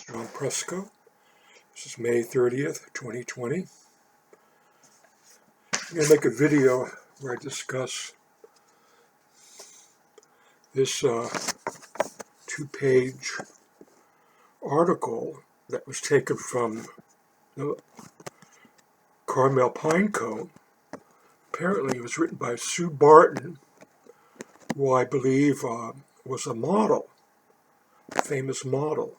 John Presco. This is May 30th, 2020. I'm going to make a video where I discuss this two-page article that was taken from the Carmel Pinecone. Apparently it was written by Sue Barton, who I believe was a model, a famous model.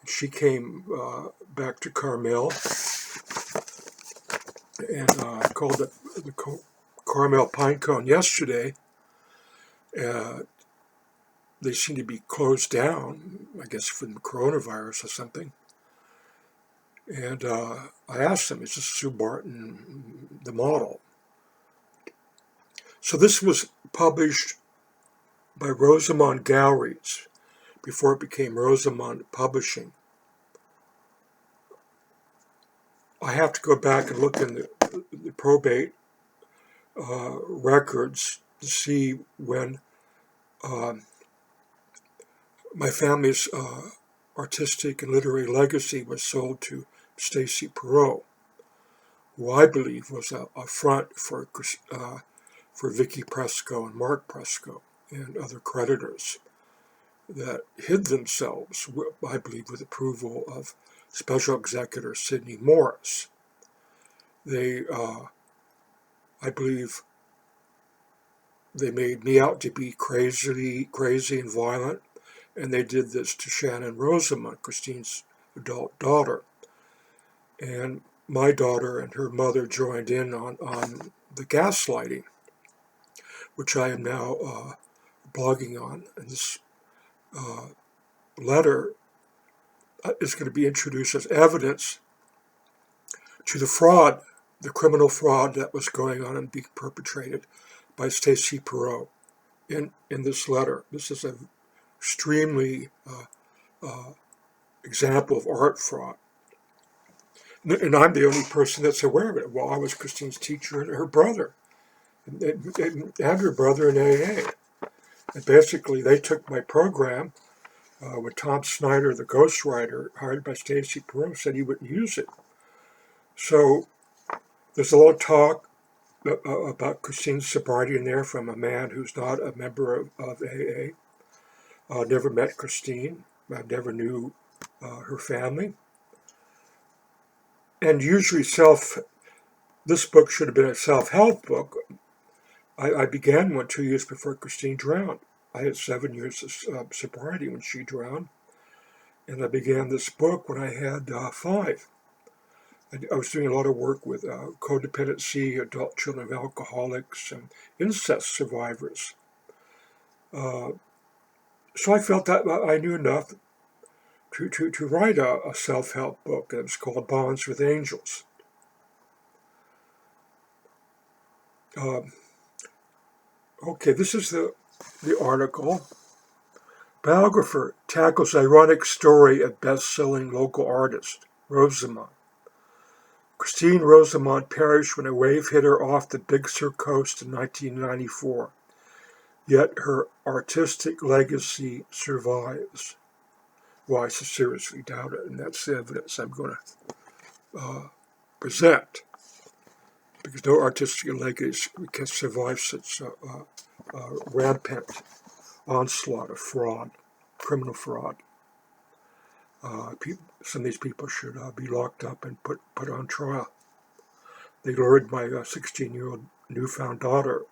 She came back to Carmel and called it the Carmel Pinecone yesterday. They seem to be closed down, I guess, from the coronavirus or something. And I asked them, is this Sue Barton, the model? So this was published by Rosamond Galleries before it became Rosamond Publishing. I have to go back and look in the probate records to see when my family's artistic and literary legacy was sold to Stacy Perot, who I believe was a front for Vicky Presco and Mark Presco and other creditors that hid themselves, I believe, with approval of Special Executor Sidney Morris. They, I believe, they made me out to be crazy and violent, and they did this to Shannon Rosamond, Christine's adult daughter. And my daughter and her mother joined in on the gaslighting, which I am now blogging on. And this letter is going to be introduced as evidence to the fraud, the criminal fraud that was going on and being perpetrated by Stacy Perot in this letter. This is an extremely example of art fraud. And I'm the only person that's aware of it. Well, I was Christine's teacher and her brother, and her brother in AA. And basically, they took my program with Tom Snyder, the ghostwriter, hired by Stacy Perot, said he wouldn't use it. So there's a lot of talk about Christine's sobriety in there from a man who's not a member of AA. Never met Christine. I never knew her family. And usually this book should have been a self-help book. I began one 2 years before Christine drowned. I had 7 years of sobriety when she drowned. And I began this book when I had 5. I was doing a lot of work with codependency, adult children of alcoholics, and incest survivors. So I felt that I knew enough to write a self-help book. It was called Bonds with Angels. Okay, this is the article. Biographer tackles ironic story of best-selling local artist, Rosamond. Christine Rosamond perished when a wave hit her off the Big Sur coast in 1994. Yet her artistic legacy survives. Well, I seriously doubt it, and that's the evidence I'm going to present. Because no artistic legacy can survive such rampant onslaught of fraud, criminal fraud. Some of these people should be locked up and put on trial. They lured my 16-year-old newfound daughter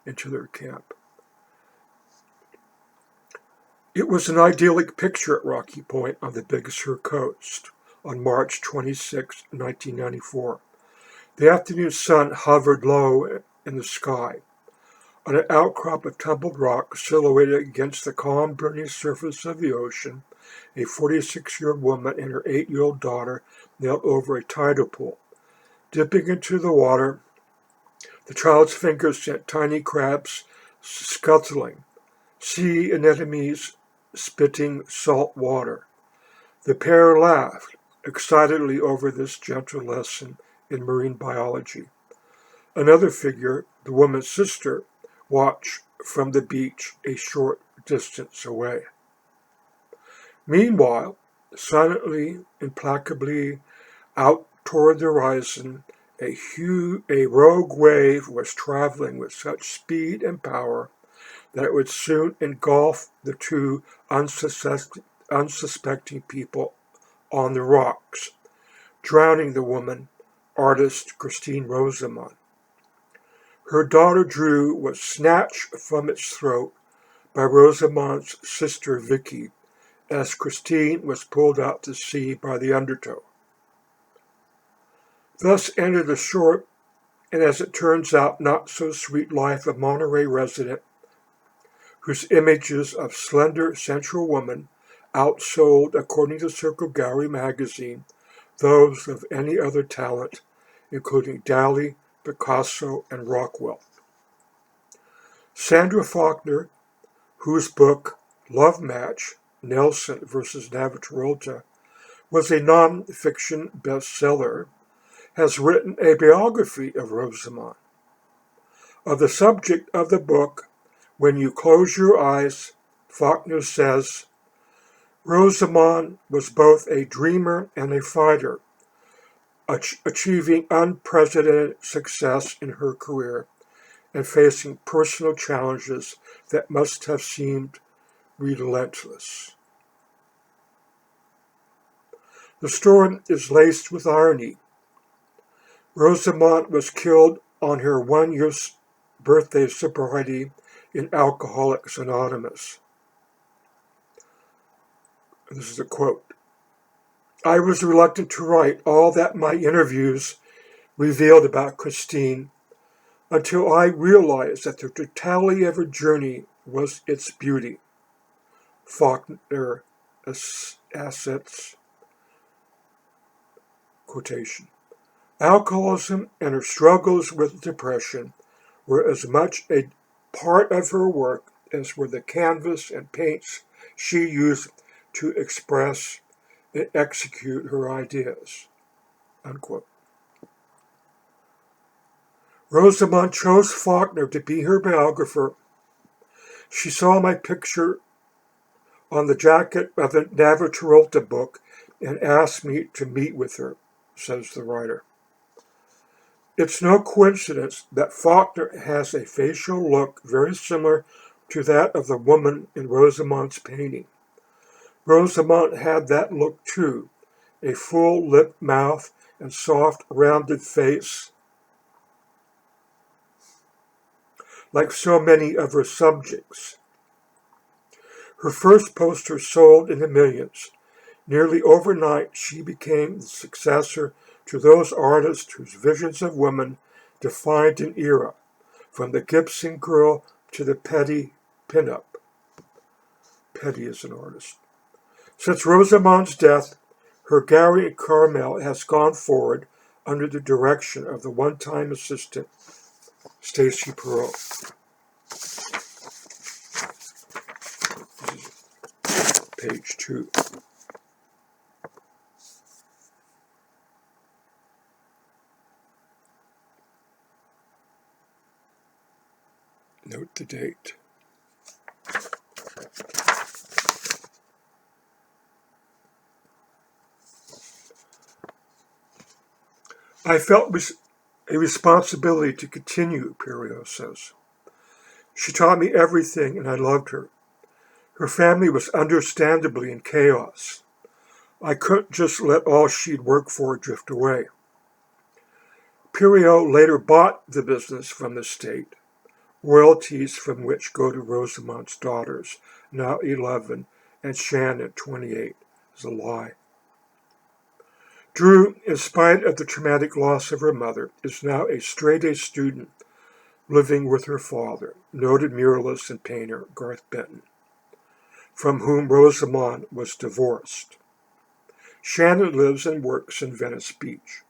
into their camp. It was an idyllic picture at Rocky Point on the Big Sur coast on March 26, 1994. The afternoon sun hovered low in the sky. On an outcrop of tumbled rock silhouetted against the calm, burning surface of the ocean, a 46-year-old woman and her 8-year-old daughter knelt over a tidal pool. Dipping into the water, the child's fingers sent tiny crabs scuttling, sea anemones spitting salt water. The pair laughed excitedly over this gentle lesson in marine biology. Another figure, the woman's sister, watched from the beach a short distance away. Meanwhile, Silently, implacably, out toward the horizon, a rogue wave was traveling with such speed and power that it would soon engulf the two unsuspecting people on the rocks, drowning the woman, artist Christine Rosamond. Her daughter Drew was snatched from its throat by Rosamond's sister Vicky as Christine was pulled out to sea by the undertow. Thus ended the short and, as it turns out, not so sweet life of Monterey resident whose images of slender sensual woman outsold, according to Circle Gallery magazine, those of any other talent, including Dali, Picasso, and Rockwell. Sandra Faulkner, whose book Love Match, Nelson versus Navratilova, was a non-fiction bestseller, has written a biography of Rosamond. Of the subject of the book, When You Close Your Eyes, Faulkner says, Rosamond was both a dreamer and a fighter, achieving unprecedented success in her career and facing personal challenges that must have seemed relentless. The story is laced with irony. Rosamond was killed on her 1-year birthday sobriety in Alcoholics Anonymous. This is a quote. I was reluctant to write all that my interviews revealed about Christine until I realized that the totality of her journey was its beauty. Faulkner assets quotation. Alcoholism and her struggles with depression were as much a part of her work as were the canvas and paints she used to express and execute her ideas. Unquote. Rosamond chose Faulkner to be her biographer. She saw my picture on the jacket of the Navratilova book and asked me to meet with her, says the writer. It's no coincidence that Faulkner has a facial look very similar to that of the woman in Rosamond's painting. Rosamond had that look too, a full-lipped mouth and soft, rounded face. Like so many of her subjects. Her first poster sold in the millions. Nearly overnight, she became the successor to those artists whose visions of women defined an era, from the Gibson girl to the Petty pinup. Petty is an artist. Since Rosamond's death, her gallery in Carmel has gone forward under the direction of the one-time assistant, Stacy Perot. Page 2. Note the date. I felt a responsibility to continue, Perriot says. She taught me everything and I loved her. Her family was understandably in chaos. I couldn't just let all she'd worked for drift away. Perriot later bought the business from the state, royalties from which go to Rosamond's daughters, now 11, and Shannon, 28, is a lie. Drew, in spite of the traumatic loss of her mother, is now a straight-A student living with her father, noted muralist and painter Garth Benton, from whom Rosamond was divorced. Shannon lives and works in Venice Beach.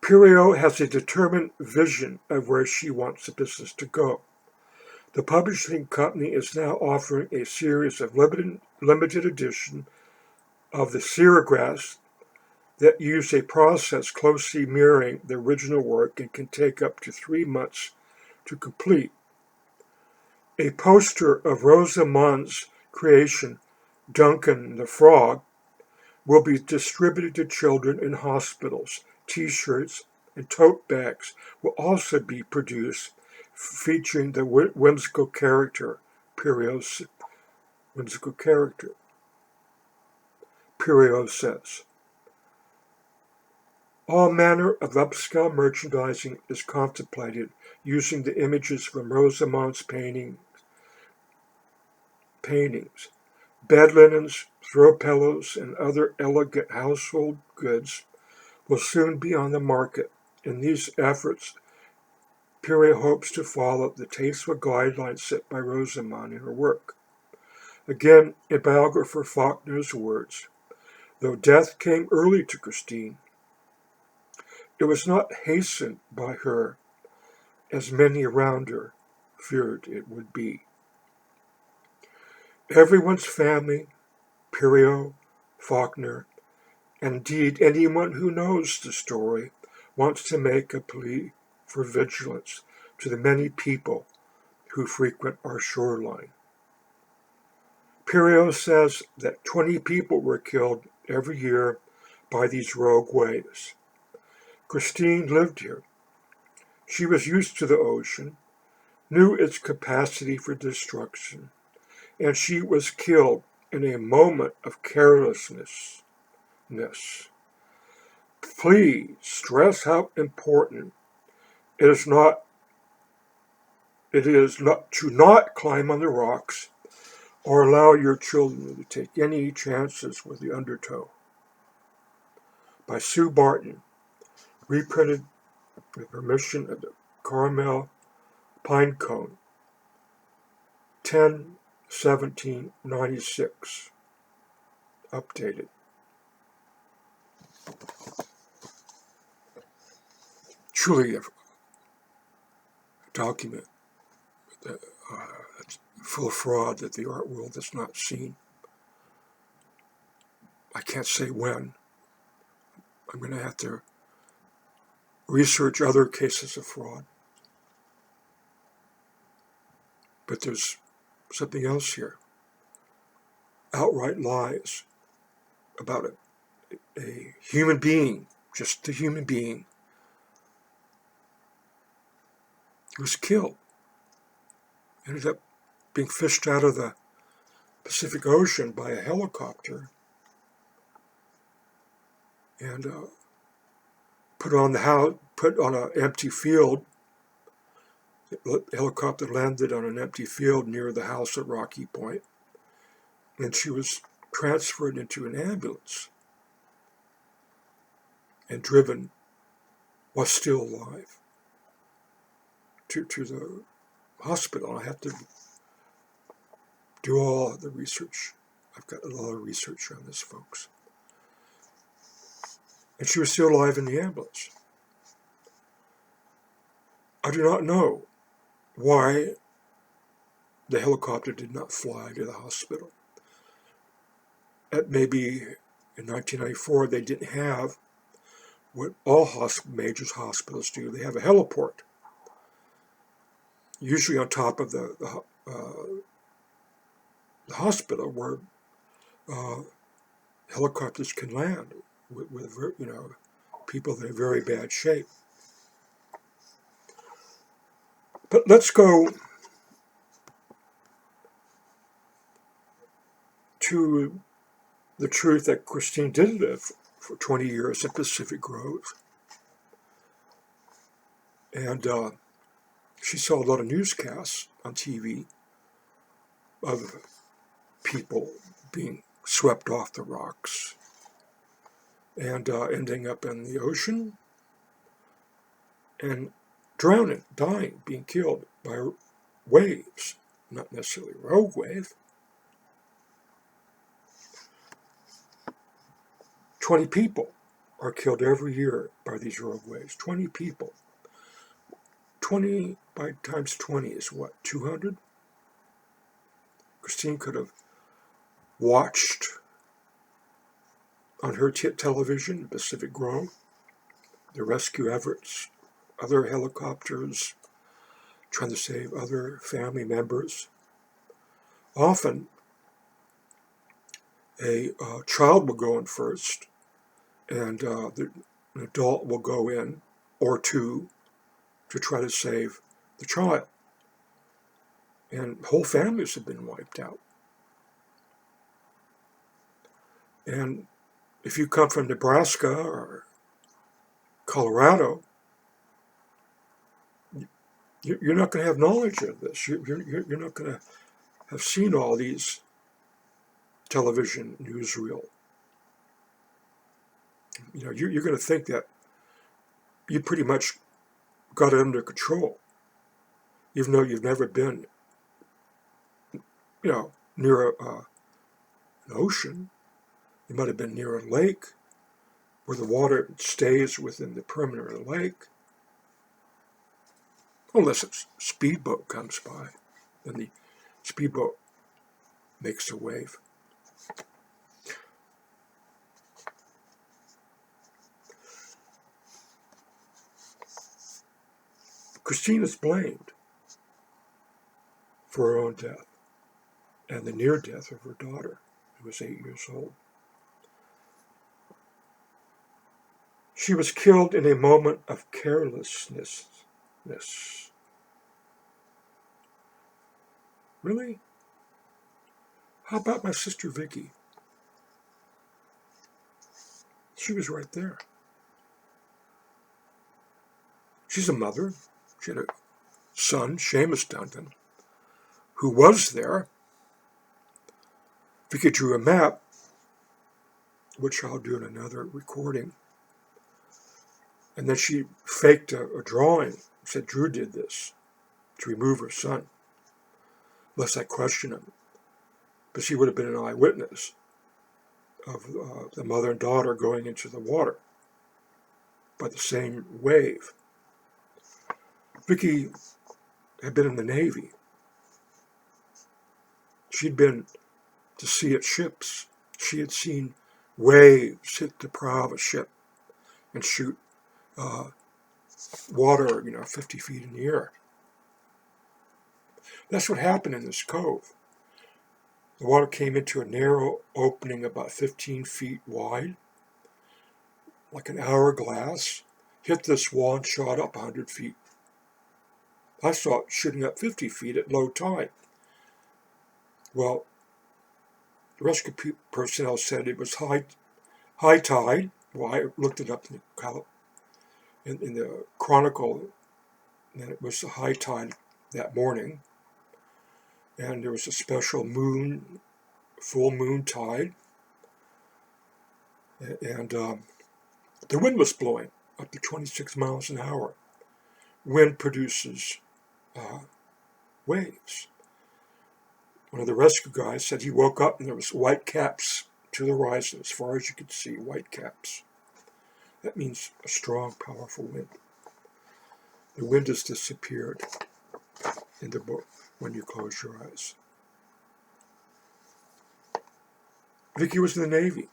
Perriot has a determined vision of where she wants the business to go. The publishing company is now offering a series of limited edition of the serigraphs that use a process closely mirroring the original work and can take up to 3 months to complete. A poster of Rosamond's creation Duncan the Frog will be distributed to children in hospitals. T-shirts and tote bags will also be produced featuring the whimsical character, Perios, whimsical character. Perios says, all manner of upscale merchandising is contemplated using the images from Rosamond's paintings. Bed linens, throw pillows, and other elegant household goods will soon be on the market. In these efforts, Piri hopes to follow the tasteful guidelines set by Rosamond in her work. Again, in biographer Faulkner's words, though death came early to Christine, it was not hastened by her as many around her feared it would be. Everyone's family, Pirio, Faulkner, and indeed anyone who knows the story, wants to make a plea for vigilance to the many people who frequent our shoreline. Pirio says that 20 people were killed every year by these rogue waves. Christine lived here. She was used to the ocean, knew its capacity for destruction, and she was killed in a moment of carelessness. Please stress how important it is not to not climb on the rocks or allow your children to take any chances with the undertow. By Sue Barton, reprinted with permission of the Carmel Pinecone, 10/17/96, updated. Truly a document that's full of fraud that the art world has not seen. I can't say when. I'm going to have to research other cases of fraud. But there's something else here. Outright lies about a human being, just a human being, who was killed. Ended up being fished out of the Pacific Ocean by a helicopter and put on an empty field. The helicopter landed on an empty field near the house at Rocky Point, and she was transferred into an ambulance and driven, while still alive, to the hospital. I have to do all the research. I've got a lot of research on this, folks. And she was still alive in the ambulance. I do not know why the helicopter did not fly to the hospital. Maybe in 1994 they didn't have what all major hospitals do. They have a heliport, usually on top of the hospital, where helicopters can land with people that are in very bad shape. But let's go to the truth that Christine did live for 20 years at Pacific Grove. And she saw a lot of newscasts on TV of people being swept off the rocks and ending up in the ocean and drowning, dying, being killed by waves, not necessarily a rogue wave. 20 people are killed every year by these rogue waves. 20 people. 20 by times 20 is what, 200? Christine could have watched on her television, Pacific Grove, the rescue efforts, other helicopters trying to save other family members. Often, a child will go in first, and an adult will go in, or two, to try to save the child. And whole families have been wiped out. And if you come from Nebraska or Colorado, you're not going to have knowledge of this. You're not going to have seen all these television newsreel. You're going to think that you pretty much got it under control, even though you've never been, near an ocean. You might have been near a lake where the water stays within the perimeter of the lake. Unless a speedboat comes by, then the speedboat makes a wave. Christine is blamed for her own death and the near death of her daughter, who was 8 years old. She was killed in a moment of carelessness. Really? How about my sister Vicky? She was right there. She's a mother. She had a son, Seamus Duncan, who was there. Vicky drew a map, which I'll do in another recording. And then she faked a drawing, said Drew did this to remove her son, lest I question him. But she would have been an eyewitness of the mother and daughter going into the water by the same wave. Vicky had been in the Navy. She'd been to sea at ships. She had seen waves hit the prow of a ship and shoot water, 50 feet in the air. That's what happened in this cove. The water came into a narrow opening about 15 feet wide, like an hourglass, hit this wall and shot up 100 feet. I saw it shooting up 50 feet at low tide. Well, the rescue personnel said it was high tide. Well, I looked it up in the Chronicle, and it was the high tide that morning. And there was a special full moon tide. And the wind was blowing up to 26 miles an hour. Wind produces waves. One of the rescue guys said he woke up and there was white caps to the horizon, as far as you could see, white caps. That means a strong, powerful wind. The wind has disappeared in the book when you close your eyes. Vicky was in the Navy.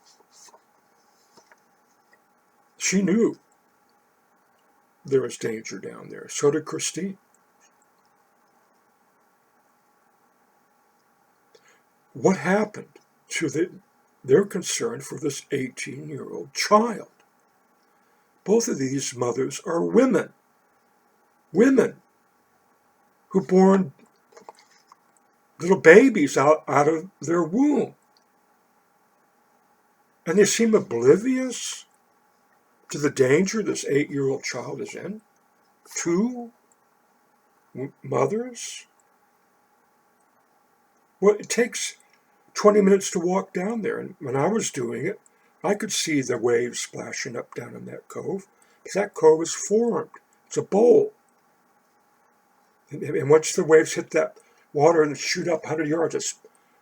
She knew there was danger down there. So did Christine. What happened to their concern for this 18-year-old child? Both of these mothers are women who born little babies out of their womb. And they seem oblivious to the danger this 8-year-old child is in. Two mothers. Well, it takes 20 minutes to walk down there. And when I was doing it, I could see the waves splashing up down in that cove. Because that cove is formed. It's a bowl. And once the waves hit that water and shoot up 100 yards,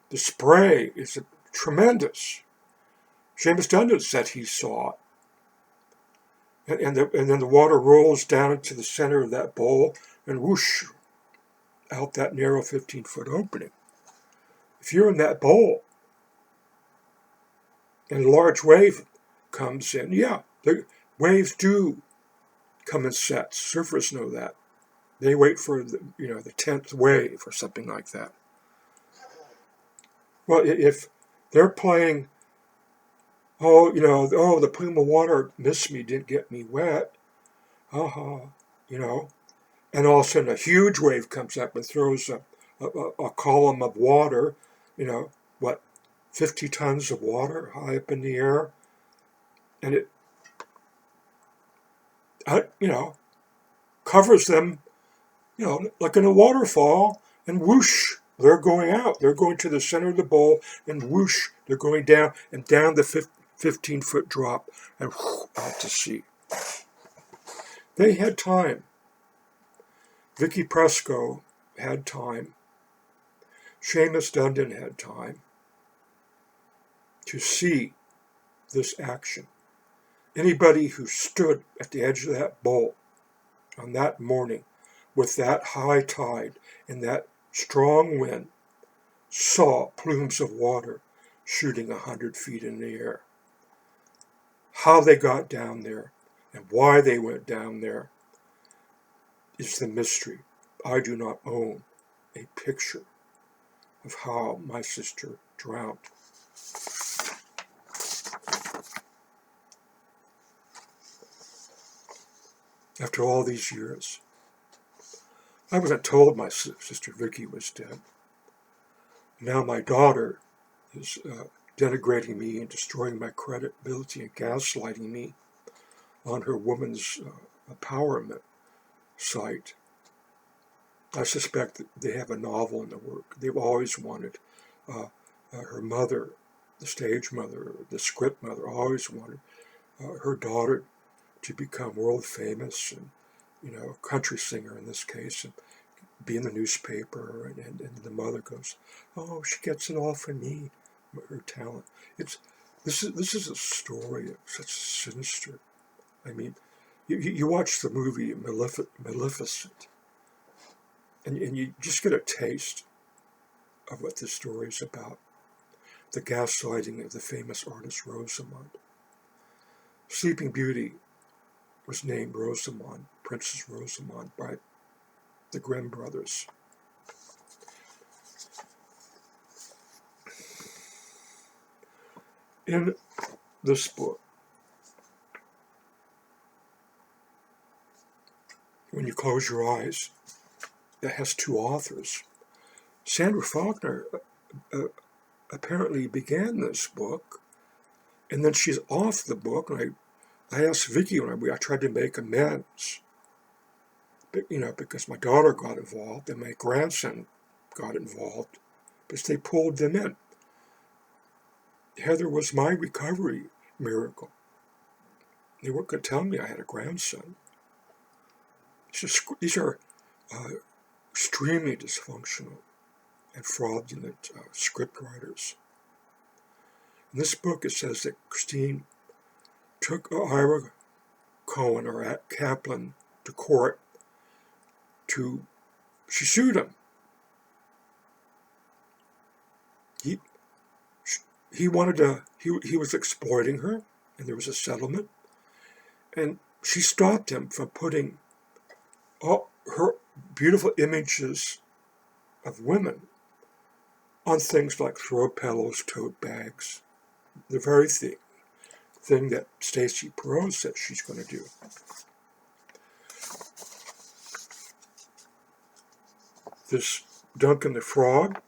the spray is tremendous. Seamus Duncan said he saw it. And then the water rolls down into the center of that bowl and whoosh, out that narrow 15-foot opening. If you're in that bowl and a large wave comes in, the waves do come in sets. Surfers know that. They wait for the 10th wave or something like that. Well, if they're playing Oh, oh, the plume of water missed me, didn't get me wet. Haha, you know. And all of a sudden, a huge wave comes up and throws a column of water, you know, what, 50 tons of water high up in the air. And it, covers them, like in a waterfall, and whoosh, they're going out. They're going to the center of the bowl, and whoosh, they're going down, and down the 15-foot drop, and whoosh, out to sea. They had time. Vicky Presco had time. Seamus Dundon had time to see this action. Anybody who stood at the edge of that bowl on that morning with that high tide and that strong wind saw plumes of water shooting 100 feet in the air. How they got down there and why they went down there is the mystery. I do not own a picture of how my sister drowned. After all these years, I wasn't told my sister Vicky was dead. Now my daughter is denigrating me and destroying my credibility and gaslighting me on her woman's empowerment site. I suspect that they have a novel in the work. They've always wanted her mother, the stage mother, the script mother, always wanted her daughter to become world famous and, country singer in this case, and be in the newspaper. And the mother goes, "Oh, she gets it all from me, her talent." This is a story of such sinister. I mean, you watch the movie Maleficent, and you just get a taste of what this story is about. The gaslighting of the famous artist Rosamund. Sleeping Beauty was named Rosamund, Princess Rosamund, by the Grimm brothers. In this book, when you close your eyes, it has two authors. Sandra Faulkner apparently began this book, and then she's off the book. And I asked Vicky when I tried to make amends, because my daughter got involved and my grandson got involved, because they pulled them in. Heather was my recovery miracle. They weren't going to tell me I had a grandson. These are extremely dysfunctional and fraudulent script writers. In this book, it says that Christine took Ira Cohen or Kaplan to court. She sued him. He wanted to. He was exploiting her, and there was a settlement. And she stopped him from putting all her beautiful images of women on things like throw pillows, tote bags, the very thing that Stacy Perot said she's going to do. This Duncan the Frog,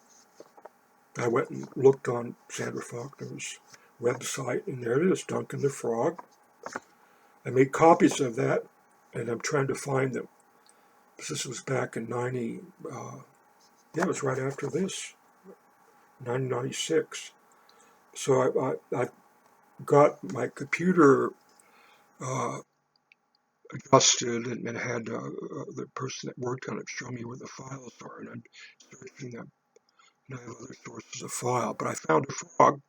I went and looked on Sandra Faulkner's website, and there it is, Duncan the Frog. I made copies of that, and I'm trying to find them. This was back in it was right after this, 1996. So I got my computer adjusted and had the person that worked on it show me where the files are, and I'm searching them. And I have other sources of file, but I found a frog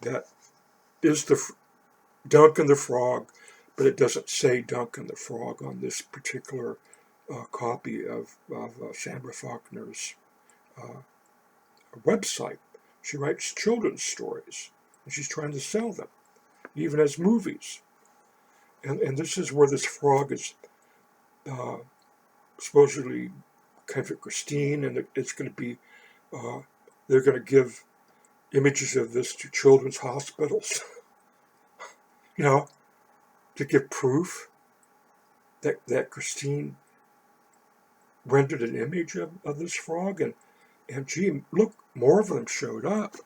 that is the Duncan the Frog, but it doesn't say Duncan the Frog on this particular copy of Sandra Faulkner's website. She writes children's stories, and she's trying to sell them, even as movies. And this is where this frog is supposedly Kendrick Christine, and it's going to be, they're going to give images of this to children's hospitals, you know, to give proof that Christine rendered an image of this frog. And gee, look, more of them showed up.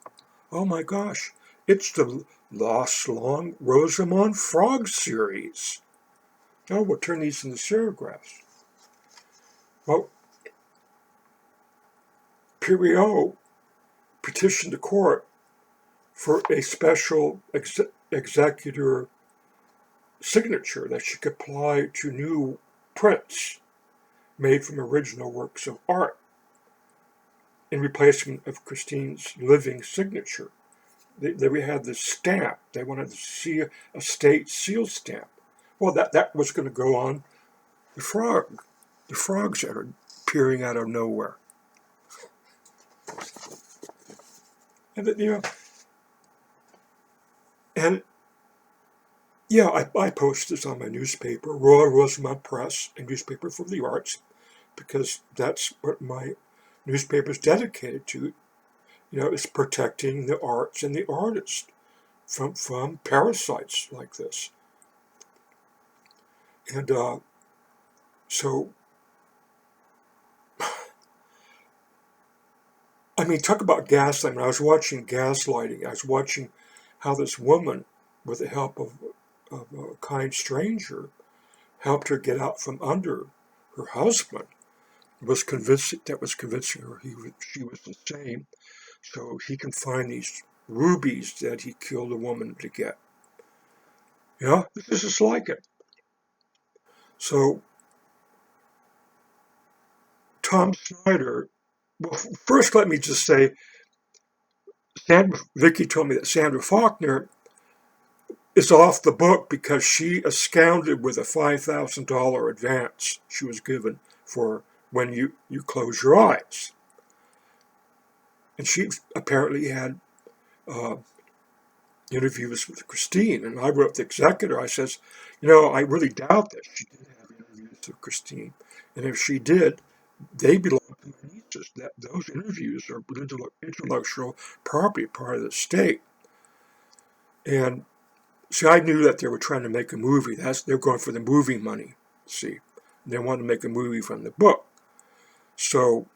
Oh my gosh, it's the Lost Long Rosamond Frog series. Oh, we'll turn these into serigraphs. Well, Perriot petitioned the court for a special executor signature that she could apply to new prints made from original works of art in replacement of Christine's living signature. They had this stamp. They wanted to see a state seal stamp. Well, that was going to go on the frogs that are appearing out of nowhere. I post this on my newspaper, Royal Rosamond Press, a newspaper for the arts, because that's what my newspaper is dedicated to. Is protecting the arts and the artists from parasites like this. And so, I mean, talk about gaslighting. When I was watching Gaslighting, I was watching how this woman, with the help of a kind stranger, helped her get out from under her husband. Was convincing her she was insane, so he can find these rubies that he killed a woman to get. This is like it. So Tom Snyder. Well, first let me just say, Vicky told me that Sandra Faulkner is off the book because she absconded with a $5,000 advance she was given for when you close your eyes. And she apparently had interviews with Christine. And I wrote the executor, I says, I really doubt that she did have interviews with Christine. And if she did, they belong to my nieces. Those interviews are intellectual property, part of the state. And see, I knew that they were trying to make a movie. They're going for the movie money, see. And they wanted to make a movie from the book. So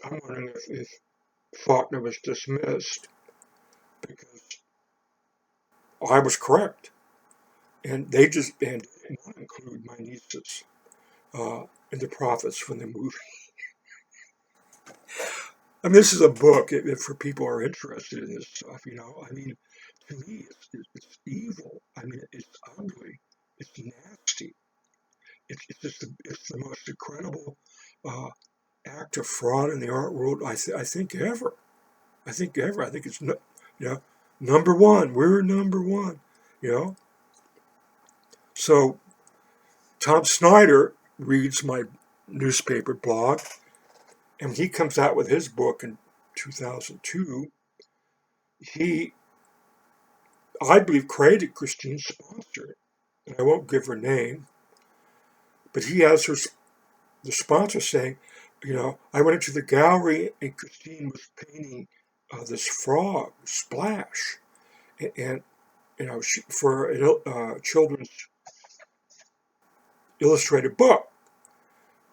I'm wondering if Faulkner was dismissed because I was correct. And they didn't want to include my nieces in the profits from the movie. I mean, this is a book for people who are interested in this stuff, I mean, to me, it's evil. I mean, it's ugly. It's nasty. It's the most incredible act of fraud in the art world I think ever. I think it's number one. We're number one. So Tom Snyder reads my newspaper blog, and he comes out with his book in 2002. He, I believe, created Christine's sponsor, and I won't give her name, but he has the sponsor saying, I went into the gallery and Christine was painting this frog, Splash, and for a children's illustrated book.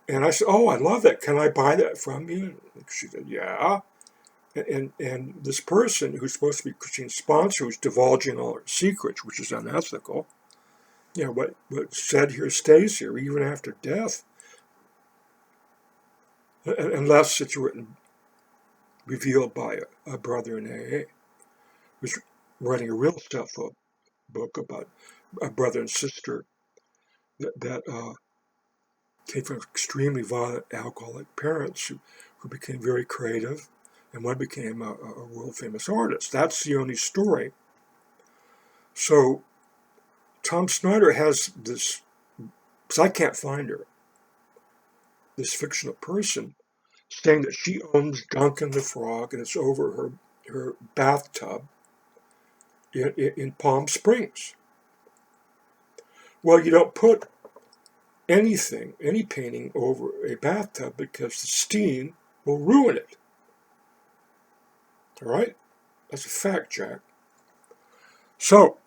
And I said, "Oh, I love that. Can I buy that from you?" And she said, "Yeah." And this person who's supposed to be Christine's sponsor, who's divulging all her secrets, which is unethical, what said here stays here even after death, unless it's revealed by a brother in AA who's writing a real self-help book about a brother and sister that came from extremely violent alcoholic parents who became very creative, and one became a world-famous artist. That's the only story. So Tom Snyder has this, because I can't find her, this fictional person saying that she owns Duncan the Frog and it's over her bathtub in Palm Springs. Well, you don't put any painting over a bathtub because the steam will ruin it. All right? That's a fact, Jack. So,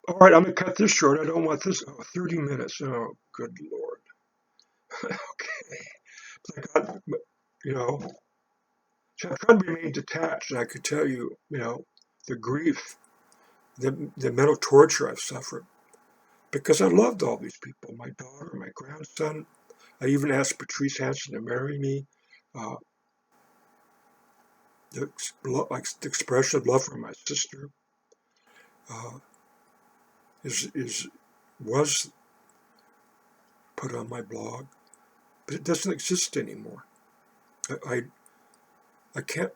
all right, I'm going to cut this short. I don't want this. Oh, 30 minutes. Oh, good Lord. Okay. I got, you know, so I tried to remain detached, and I could tell you, the grief, the mental torture I've suffered because I loved all these people, my daughter, my grandson. I even asked Patrice Hanson to marry me. Uh, the expression of love for my sister uh, is was put on my blog, but it doesn't exist anymore. I I can't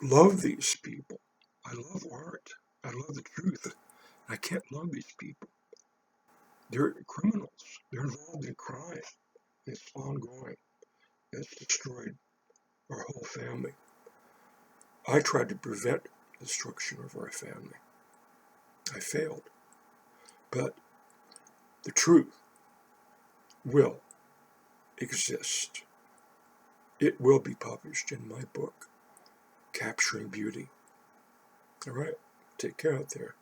love these people. I love art. I love the truth. I can't love these people. They're criminals. They're involved in crime. It's ongoing. It's destroyed our whole family. I tried to prevent the destruction of our family. I failed. But the truth will exist. It will be published in my book, Capturing Beauty. All right. Take care out there.